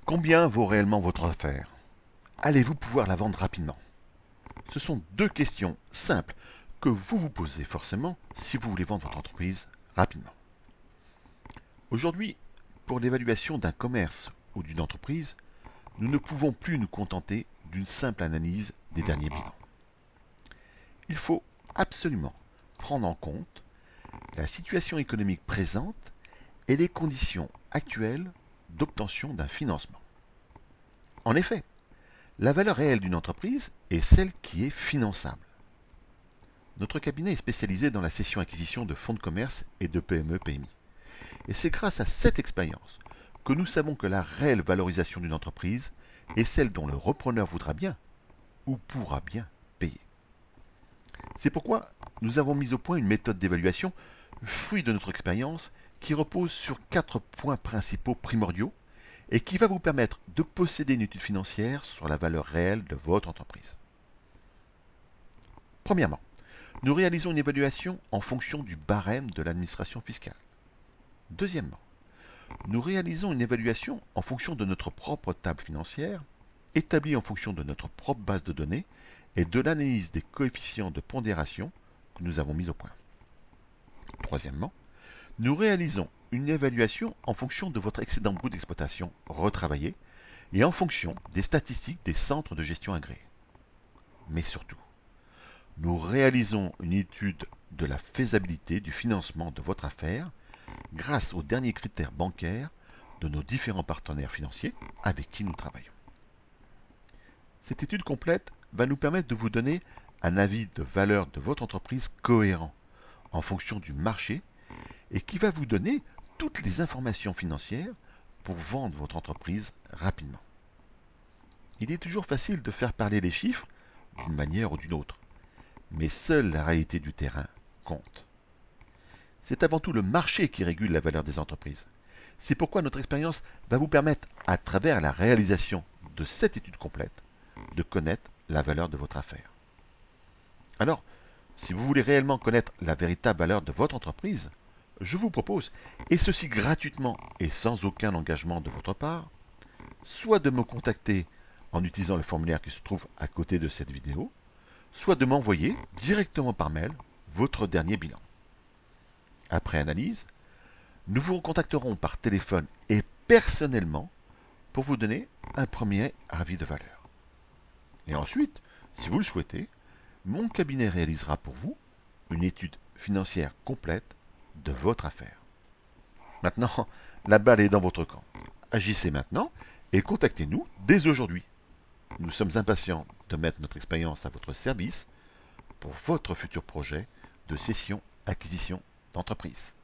Combien vaut réellement votre affaire? Allez-vous pouvoir la vendre rapidement? Ce sont deux questions simples que vous vous posez forcément si vous voulez vendre votre entreprise rapidement. Aujourd'hui, pour l'évaluation d'un commerce ou d'une entreprise, nous ne pouvons plus nous contenter d'une simple analyse des derniers bilans. Il faut absolument prendre en compte la situation économique présente et les conditions actuelles d'obtention d'un financement. En effet, la valeur réelle d'une entreprise est celle qui est finançable. Notre cabinet est spécialisé dans la cession-acquisition de fonds de commerce et de PME-PMI. Et c'est grâce à cette expérience que nous savons que la réelle valorisation d'une entreprise est celle dont le repreneur voudra bien ou pourra bien payer. C'est pourquoi nous avons mis au point une méthode d'évaluation, fruit de notre expérience, qui repose sur 4 points principaux primordiaux et qui va vous permettre de posséder une étude financière sur la valeur réelle de votre entreprise. Premièrement, nous réalisons une évaluation en fonction du barème de l'administration fiscale. Deuxièmement, nous réalisons une évaluation en fonction de notre propre table financière, établie en fonction de notre propre base de données et de l'analyse des coefficients de pondération que nous avons mis au point. Troisièmement, nous réalisons une évaluation en fonction de votre excédent brut d'exploitation retravaillé et en fonction des statistiques des centres de gestion agréés. Mais surtout, nous réalisons une étude de la faisabilité du financement de votre affaire grâce aux derniers critères bancaires de nos différents partenaires financiers avec qui nous travaillons. Cette étude complète va nous permettre de vous donner un avis de valeur de votre entreprise cohérent en fonction du marché et qui va vous donner toutes les informations financières pour vendre votre entreprise rapidement. Il est toujours facile de faire parler les chiffres d'une manière ou d'une autre, mais seule la réalité du terrain compte. C'est avant tout le marché qui régule la valeur des entreprises. C'est pourquoi notre expérience va vous permettre, à travers la réalisation de cette étude complète, de connaître la valeur de votre affaire. Alors, si vous voulez réellement connaître la véritable valeur de votre entreprise, je vous propose, et ceci gratuitement et sans aucun engagement de votre part, soit de me contacter en utilisant le formulaire qui se trouve à côté de cette vidéo, soit de m'envoyer directement par mail votre dernier bilan. Après analyse, nous vous recontacterons par téléphone et personnellement pour vous donner un premier avis de valeur. Et ensuite, si vous le souhaitez, mon cabinet réalisera pour vous une étude financière complète de votre affaire. Maintenant, la balle est dans votre camp. Agissez maintenant et contactez-nous dès aujourd'hui. Nous sommes impatients de mettre notre expérience à votre service pour votre futur projet de cession-acquisition d'entreprise.